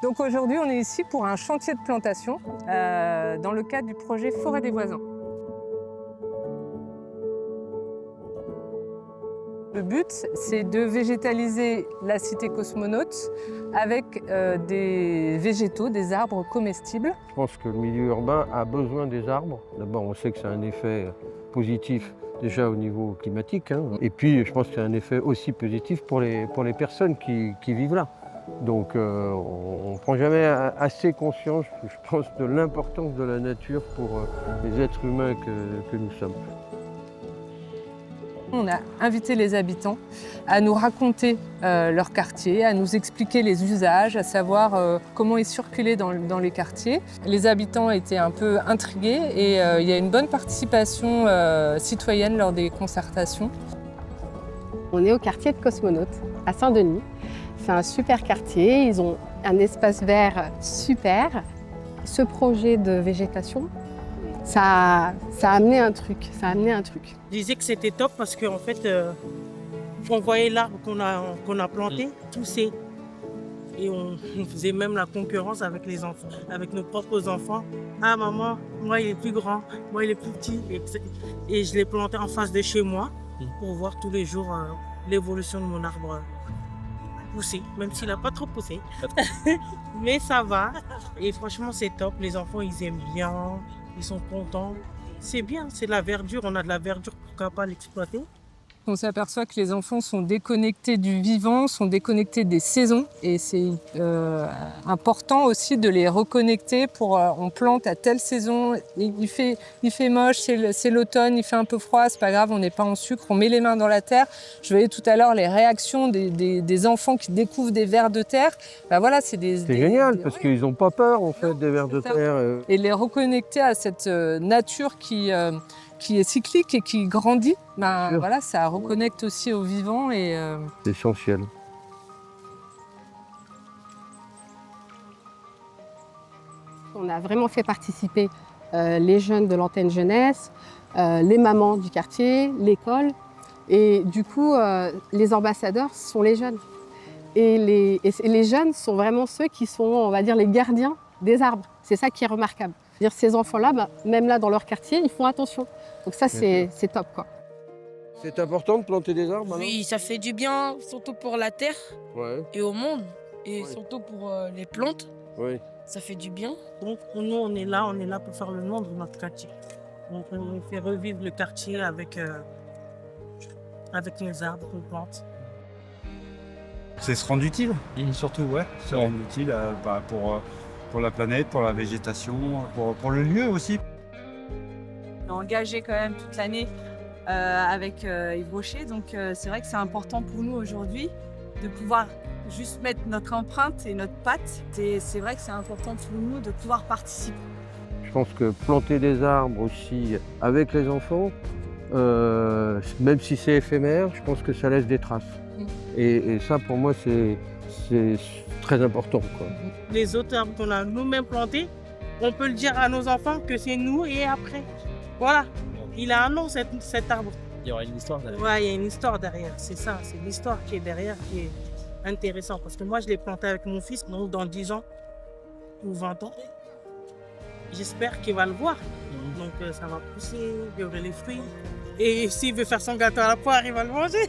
Donc aujourd'hui, on est ici pour un chantier de plantation dans le cadre du projet Forêt des voisins. Le but, c'est de végétaliser la cité cosmonaute avec des végétaux, des arbres comestibles. Je pense que le milieu urbain a besoin des arbres. D'abord, on sait que c'est un effet positif déjà au niveau climatique, hein. Et puis, je pense que c'est un effet aussi positif pour les personnes qui vivent là. Donc, on ne prend jamais assez conscience, je pense, de l'importance de la nature pour les êtres humains que nous sommes. On a invité les habitants à nous raconter leur quartier, à nous expliquer les usages, à savoir comment ils circulaient dans les quartiers. Les habitants étaient un peu intrigués et il y a une bonne participation citoyenne lors des concertations. On est au quartier de Cosmonaute, à Saint-Denis. C'est un super quartier, ils ont un espace vert super. Ce projet de végétation, ça a amené un truc, Je disais que c'était top parce qu'en fait, on voyait l'arbre qu'on a planté tousser. Et on faisait même la concurrence avec les enfants, avec nos propres enfants. Ah maman, moi il est plus grand, moi il est plus petit. Et je l'ai planté en face de chez moi pour voir tous les jours l'évolution de mon arbre pousser, même s'il n'a pas trop poussé. Mais ça va. Et franchement c'est top, les enfants ils aiment bien. Ils sont contents. C'est bien, c'est de la verdure. On a de la verdure, pourquoi pas l'exploiter? On s'aperçoit que les enfants sont déconnectés du vivant, sont déconnectés des saisons. Et c'est important aussi de les reconnecter on plante à telle saison. Il fait moche, c'est l'automne, il fait un peu froid, c'est pas grave, on n'est pas en sucre, on met les mains dans la terre. Je voyais tout à l'heure les réactions des enfants qui découvrent des vers de terre. Ben voilà, c'est génial parce qu'ils n'ont pas peur en fait des vers de terre. Et les reconnecter à cette nature qui est cyclique et qui grandit, voilà, ça reconnecte aussi au vivant. C'est essentiel. On a vraiment fait participer les jeunes de l'antenne jeunesse, les mamans du quartier, l'école. Et du coup, les ambassadeurs sont les jeunes. Et les jeunes sont vraiment ceux qui sont, on va dire, les gardiens des arbres. C'est ça qui est remarquable. Ces enfants-là, même là dans leur quartier, ils font attention. Donc ça, c'est top, quoi. C'est important de planter des arbres maintenant ? Oui, ça fait du bien, surtout pour la terre et au monde, et surtout pour les plantes. Oui. Ça fait du bien. Donc nous, on est là pour faire le nom de notre quartier. Donc on fait revivre le quartier avec les arbres qu'on plante. C'est se rendre utile, surtout, se rendre utile pour la planète, pour la végétation, pour le lieu aussi. On est engagé quand même toute l'année avec Yves Rocher, donc c'est vrai que c'est important pour nous aujourd'hui de pouvoir juste mettre notre empreinte et notre patte. C'est vrai que c'est important pour nous de pouvoir participer. Je pense que planter des arbres aussi avec les enfants, même si c'est éphémère, je pense que ça laisse des traces. Et ça, pour moi, c'est très important, quoi. Les autres arbres qu'on a nous-mêmes plantés, on peut le dire à nos enfants que c'est nous et après. Voilà, il a un nom cet arbre. Il y aura une histoire derrière. Ouais, il y a une histoire derrière, c'est ça, c'est l'histoire qui est derrière qui est intéressante. Parce que moi, je l'ai planté avec mon fils, donc dans 10 ans ou 20 ans, j'espère qu'il va le voir. Donc ça va pousser, il y aura les fruits. Et s'il veut faire son gâteau à la poire, il va le manger.